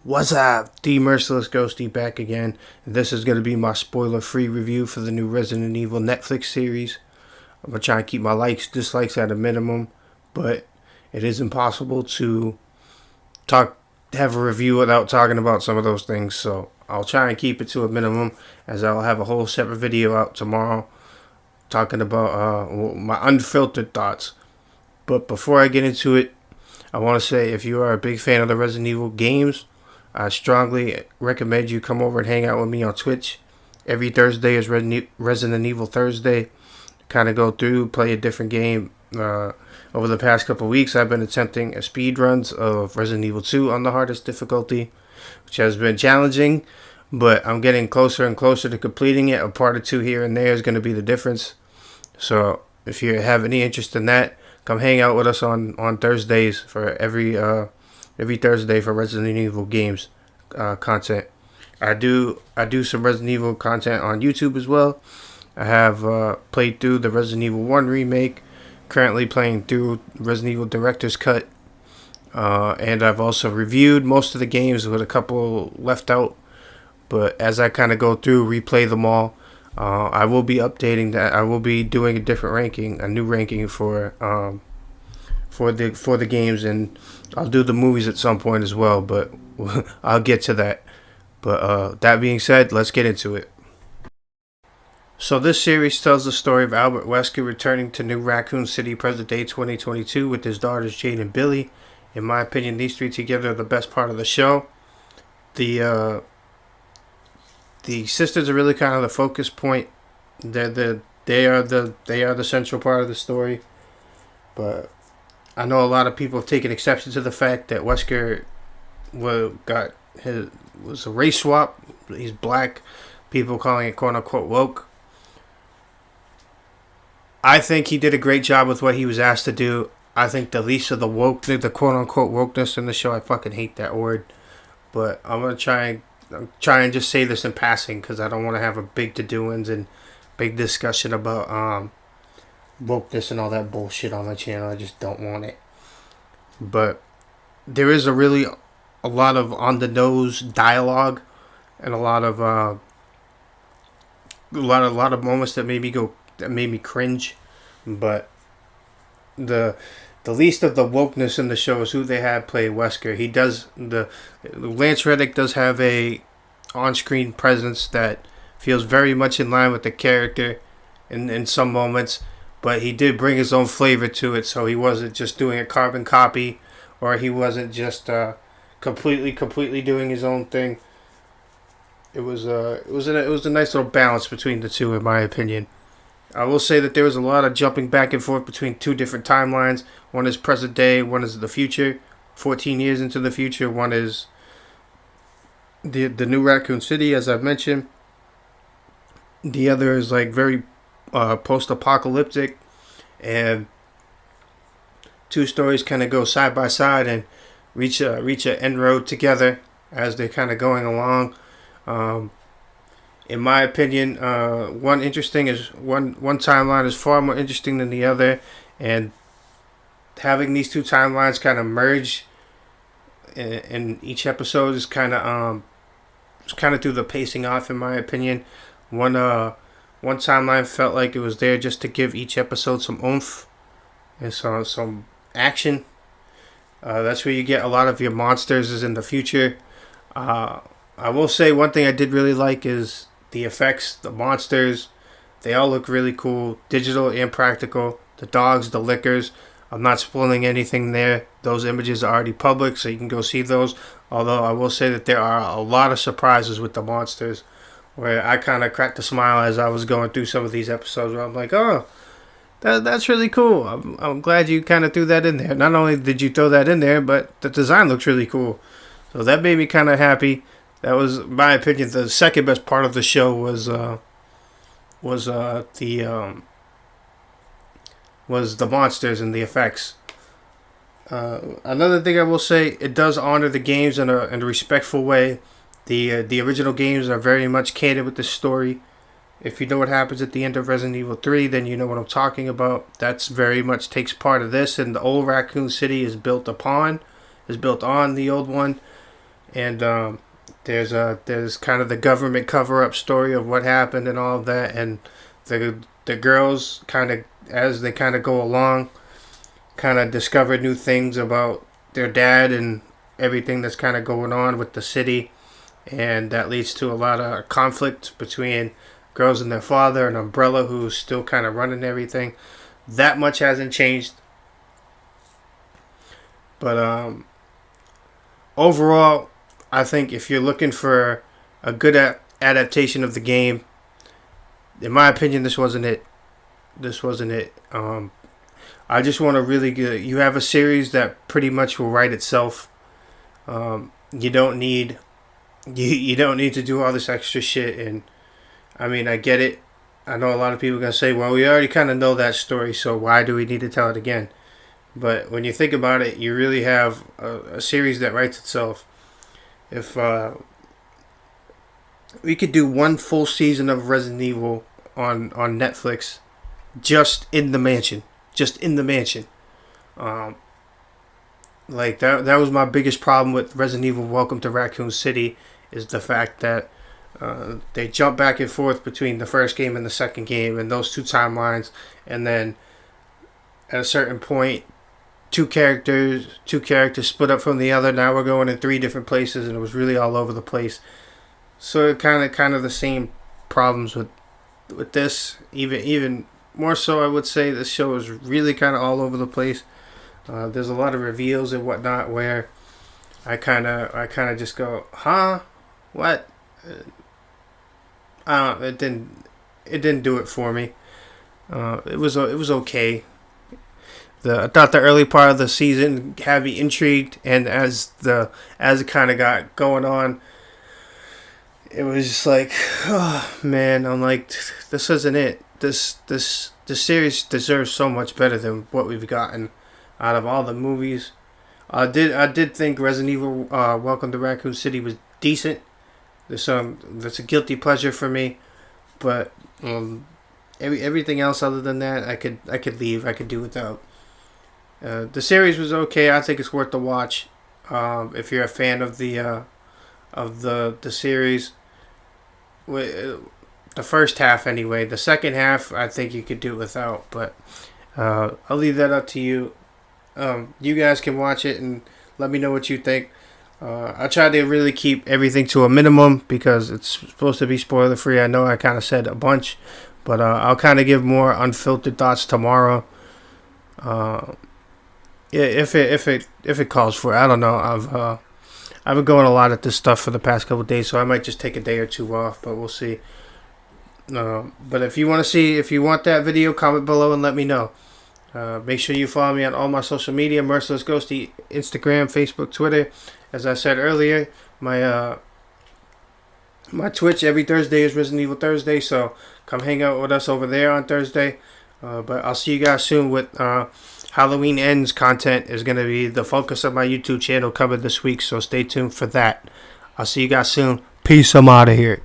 What's up? The Merciless Ghosty back again. This is going to be my spoiler-free review for the new Resident Evil Netflix series. I'm going to try and keep my likes, dislikes at a minimum, but it is impossible to have a review without talking about some of those things, so I'll try and keep it to a minimum, as I'll have a whole separate video out tomorrow talking about my unfiltered thoughts. But before I get into it, I want to say if you are a big fan of the Resident Evil games, I strongly recommend you come over and hang out with me on Twitch. Every Thursday is Resident Evil Thursday. Kind of go through, play a different game. Over the past couple weeks, I've been attempting speed runs of Resident Evil 2 on the hardest difficulty, which has been challenging, but I'm getting closer and closer to completing it. A part or two here and there is going to be the difference. So if you have any interest in that, come hang out with us on Thursdays for every Thursday for Resident Evil games content. I do some Resident Evil content on YouTube as well. I have played through the Resident Evil 1 remake, currently playing through Resident Evil Director's Cut, and I've also reviewed most of the games with a couple left out. But as I kind of go through, replay them all, I will be updating that. I will be doing a different ranking, a new ranking for the games, and I'll do the movies at some point as well, but I'll get to that. But that being said, let's get into it. So this series tells the story of Albert Wesker returning to New Raccoon City present day 2022 with his daughters Jade and Billy. In my opinion, these three together are the best part of the show. The sisters are really kind of the focus point. They are the central part of the story. But I know a lot of people have taken exception to the fact that Wesker was a race swap. He's black. People calling it quote unquote woke. I think he did a great job with what he was asked to do. I think the least of the quote unquote wokeness in the show, I fucking hate that word. But I'm gonna try and just say this in passing, because I don't want to have a big to-doings and big discussion about wokeness and all that bullshit on my channel. I just don't want it. But there is a lot of on the nose dialogue and a lot of moments that made me cringe. But the least of the wokeness in the show is who they had play Wesker. Lance Reddick does have a on-screen presence that feels very much in line with the character in some moments, but he did bring his own flavor to it, so he wasn't just doing a carbon copy, or he wasn't just completely doing his own thing. It was a nice little balance between the two, in my opinion. I will say that there was a lot of jumping back and forth between two different timelines. One is present day, one is the future, 14 years into the future. One is the New Raccoon City, as I've mentioned. The other is like very post-apocalyptic, and two stories kind of go side by side and reach a end road together as they're kind of going along. In my opinion, one timeline is far more interesting than the other, and having these two timelines kind of merge in each episode is kind of through the pacing off, in my opinion. One timeline felt like it was there just to give each episode some oomph and some action. That's where you get a lot of your monsters is in the future. I will say one thing I did really like is the effects. The monsters, they all look really cool, digital and practical. The dogs, the lickers. I'm not spoiling anything there. Those images are already public, so you can go see those. Although I will say that there are a lot of surprises with the monsters, where I kind of cracked a smile as I was going through some of these episodes, where I'm like, oh, that's really cool. I'm glad you kind of threw that in there. Not only did you throw that in there, but the design looks really cool. So that made me kind of happy. That was, in my opinion, the second best part of the show was the monsters and the effects. Another thing I will say, it does honor the games in a respectful way. The original games are very much catered with the story. If you know what happens at the end of Resident Evil 3, then you know what I'm talking about. That's very much takes part of this, and the old Raccoon City is built on the old one. and there's kind of the government cover up story of what happened and all of that, and the girls kind of, as they kind of go along, kind of discover new things about their dad and everything that's kind of going on with the city, and that leads to a lot of conflict between girls and their father and Umbrella, who's still kind of running everything. That much hasn't changed, but overall, I think if you're looking for a good adaptation of the game, in my opinion, this wasn't it. This wasn't it. I just want a really good. You have a series that pretty much will write itself. You don't need you don't need to do all this extra shit. And I mean, I get it. I know a lot of people are gonna say, "Well, we already kind of know that story, so why do we need to tell it again?" But when you think about it, you really have a series that writes itself. If we could do one full season of Resident Evil on Netflix, just in the mansion, just in the mansion. Um, like that was my biggest problem with Resident Evil Welcome to Raccoon City, is the fact that they jump back and forth between the first game and the second game and those two timelines, and then at a certain point, two characters split up from the other. Now we're going in three different places, and it was really all over the place. So kind of the same problems with this, even more so. I would say this show is really kind of all over the place. There's a lot of reveals and whatnot where I kind of just go, huh, what? It didn't do it for me. It was okay. I thought the early part of the season had me intrigued, and as it kind of got going on, it was just like, oh man, I'm like, this isn't it. This series deserves so much better than what we've gotten out of all the movies. I did think Resident Evil Welcome to Raccoon City was decent. That's a guilty pleasure for me, but everything else other than that, I could leave. I could do without. The series was okay. I think it's worth the watch if you're a fan of the series. The first half anyway. The second half, I think you could do without. But I'll leave that up to you. You guys can watch it and let me know what you think. I try to really keep everything to a minimum because it's supposed to be spoiler free. I know I kind of said a bunch, but I'll kind of give more unfiltered thoughts tomorrow. If it calls for it. I don't know. I've been going a lot at this stuff for the past couple of days, so I might just take a day or two off, but we'll see. But if you want that video, comment below and let me know. Make sure you follow me on all my social media, Merciless Ghosty, Instagram, Facebook, Twitter. As I said earlier, my Twitch every Thursday is Resident Evil Thursday, so come hang out with us over there on Thursday. But I'll see you guys soon with Halloween Ends content is going to be the focus of my YouTube channel coming this week, so stay tuned for that. I'll see you guys soon. Peace, I'm out of here.